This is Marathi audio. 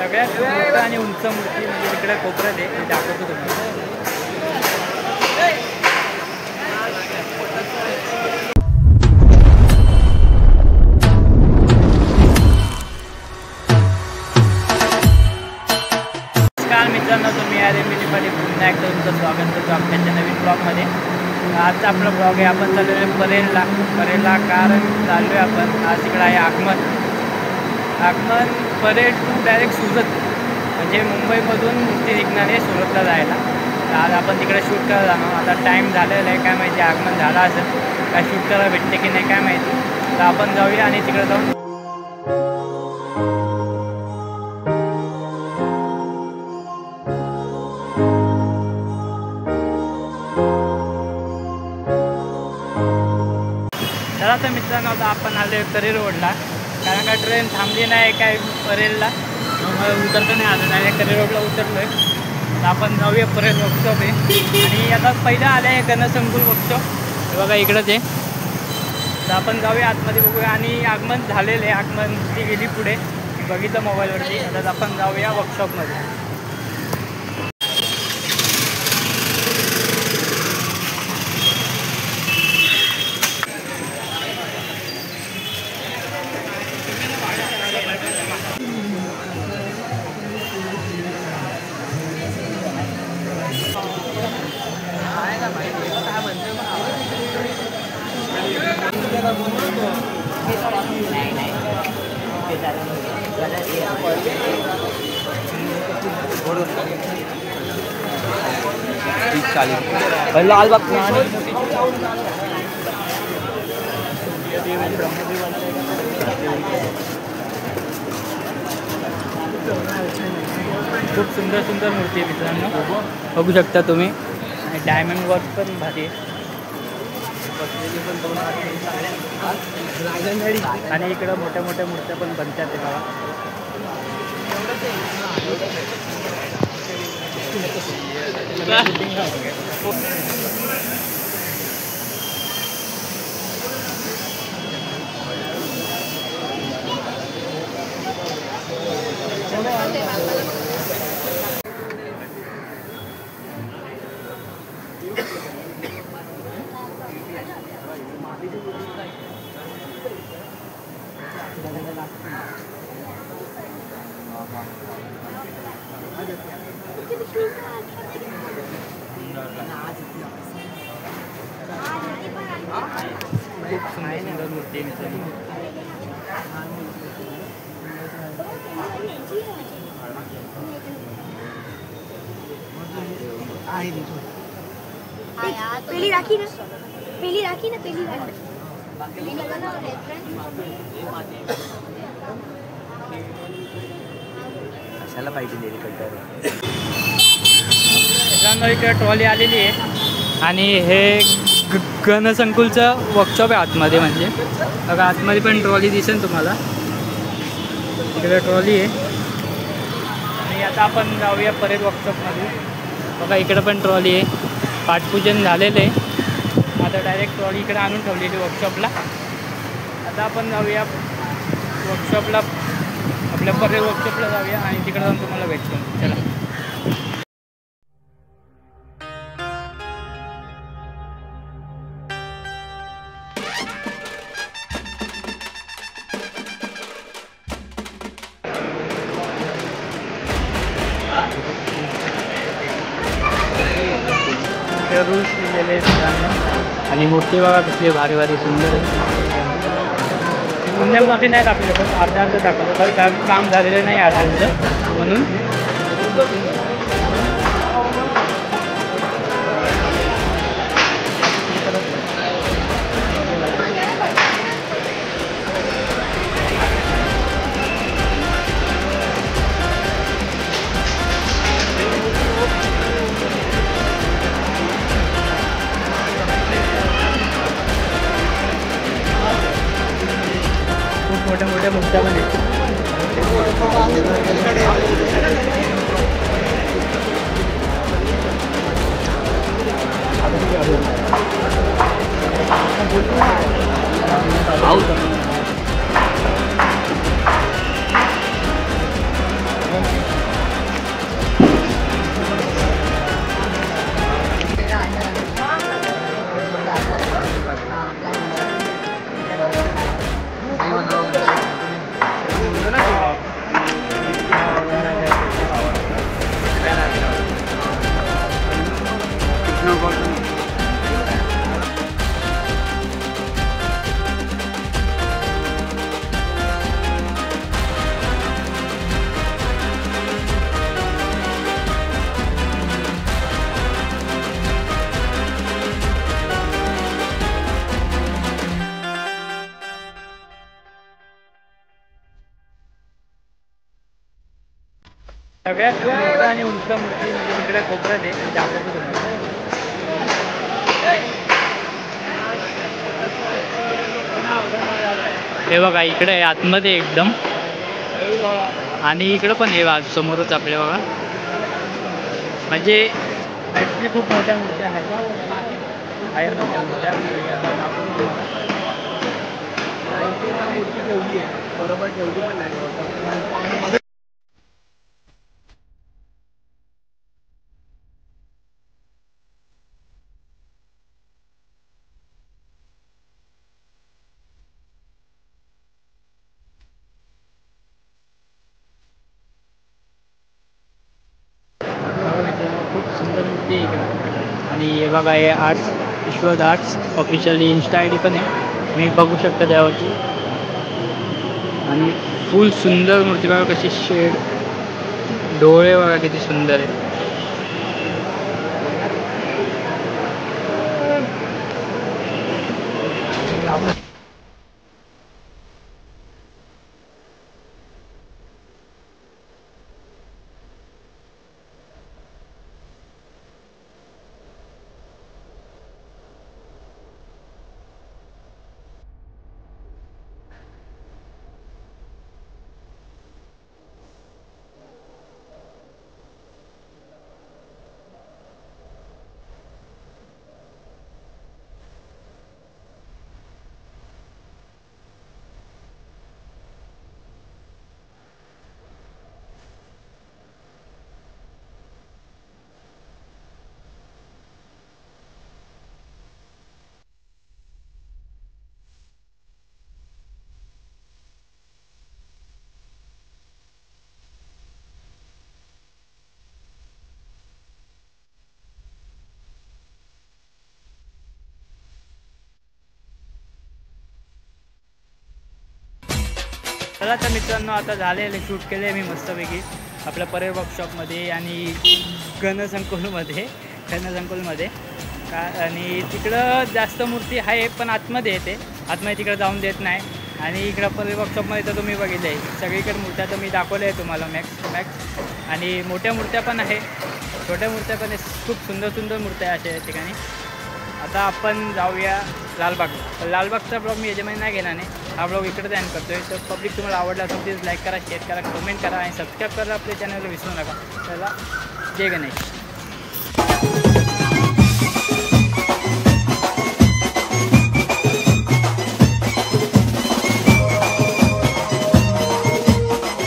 सगळ्यात मोठं आणि उंच मूर्ती म्हणजे तिकडे कोपऱ्यात आहे, ते दाखवतो तुम्हाला. नमस्कार मित्रांनो, तुम्ही आले मिनीपाटी पुन्हा एकदा तुमचं स्वागत करतो आपल्याच्या नवीन ब्लॉगमध्ये. आजचा आपला ब्लॉग आहे, आपण चाललो आहे परेलला कारण चाललो आहे आपण आज तिकडे आहे आगमन परेल टू डायरेक्ट सुरत, म्हणजे मुंबईमधून ती निघणार आहे सुरतला जायला. तर आज आपण तिकडे शूट करायला जाणार. आता टाईम झालेला आहे, काय माहिती आगमन झाला असेल काय शूट करायला भेटते की नाही काय माहिती. तर आपण जाऊया आणि तिकडे जाऊन चला. तर मित्रांनो, आता आपण आलो करेल रोडला, कारण का ट्रेन थांबली नाही काय परेलला, उतरतो नाही आलं नाही, करेल रोडला उतरलो आहे. तर आपण जाऊया परेल वर्कशॉप आहे. आणि आता पहिलं आलं आहे गणसंकुल वर्कशॉप, बघा इकडंच आहे. तर आपण जाऊया आतमध्ये बघूया. आणि आगमन झालेलं आहे, आगमन ती गेली पुढे, बघितलं मोबाईलवरती. आता आपण जाऊया वर्कशॉपमध्ये. लाल बाग खूप सुंदर सुंदर मूर्ती आहे मित्रांनो, बघू शकता तुम्ही. आणि डायमंड वर्क पण भारी आहे. आणि इकडं मोठ्या मोठ्या मूर्त्या पण बनतात ते बघा. खूप सुंदर सुंदर मूर्ती मित्रांनो. पहली राखी ना कशाला पाहिजे मित्रांनो, इकडे ट्रॉली आलेली आहे. आणि हे गणसंकुलचं वर्कशॉप आहे आतमध्ये, म्हणजे बघा आतमध्ये पण ट्रॉली दिसेल तुम्हाला. इकडे ट्रॉली आहे. आणि आता आपण जाऊया परेल वर्कशॉपमध्ये. बघा इकडं पण ट्रॉली आहे. पाठपूजन झालेलं आहे, आता डायरेक्ट ट्रॉली इकडे आणून ठेवलेली वर्कशॉपला. आता आपण जाऊया वर्कशॉपला, आपल्या परेल वर्कशॉपला जाऊया आणि तिकडे जाऊन तुम्हाला भेटतो. चला. रूल्स लिहिलेले आहेत आणि मूर्ती बघा कसली भारी भारी सुंदर आहे. पुण्या मोठी नाही टाकले, पण अर्धा टाकलं तर काम झालेलं नाही अर्ध्यांचं म्हणून. खूप मोठ्या मोठ्या मूर्त्या पण आहेत. आउट सगळ्यात मोठं आणि उंच मूर्ती म्हणजे इकडे कोपऱ्यात आहे ते दाखवतो तुम्हाला. हे बघा इकडे आहे आतमध्ये एकदम, आणि इकडं पण हे समोरच आपल्या बघा, म्हणजे खूप मोठ्या मूर्त्या आहेत मोठ्या मूर्त्या. मूर्ती ठेवली आहे बरोबर, ठेवली पण नाही. खूप सुंदर मूर्ती आहे इकडं. आणि हे बघा हे आर्ट्स, विश्वद arts officially insta I D पण आहे, मी बघू शकता त्यावरती. आणि फुल सुंदर मूर्ती बघा कशी, शेड डोळे बघा किती सुंदर आहे. चला तर मित्रांनो, आता झालेले शूट केले मी मस्तपैकी आपल्या परेड वर्कशॉपमध्ये आणि गणसंकुलमध्ये का. आणि तिकडं जास्त मूर्ती आहे पण आतमध्ये येते, आतमध्ये तिकडं जाऊन देत नाही. आणि इकडं परेड वर्कशॉपमध्ये तर तुम्ही बघितलं आहे सगळीकडे मूर्त्या तर मी दाखवल्या आहे तुम्हाला मॅक्स. आणि मोठ्या मूर्त्या पण आहे, छोट्या मूर्त्या पण आहे, खूप सुंदर सुंदर मूर्त्या आहे अशा या ठिकाणी. आता आपण जाऊया लालबागचा ब्लॉग मी याच्यामध्ये नाही घेणार नाही, हा ब्लॉग इकडे एंड करतो आहे. तर पब्लिक तुम्हाला आवडला असेल प्लीज लाईक करा, शेअर करा, कमेंट करा आणि सबस्क्राईब करा आपल्या चॅनलला विसरू नका. चला, जय गणेश.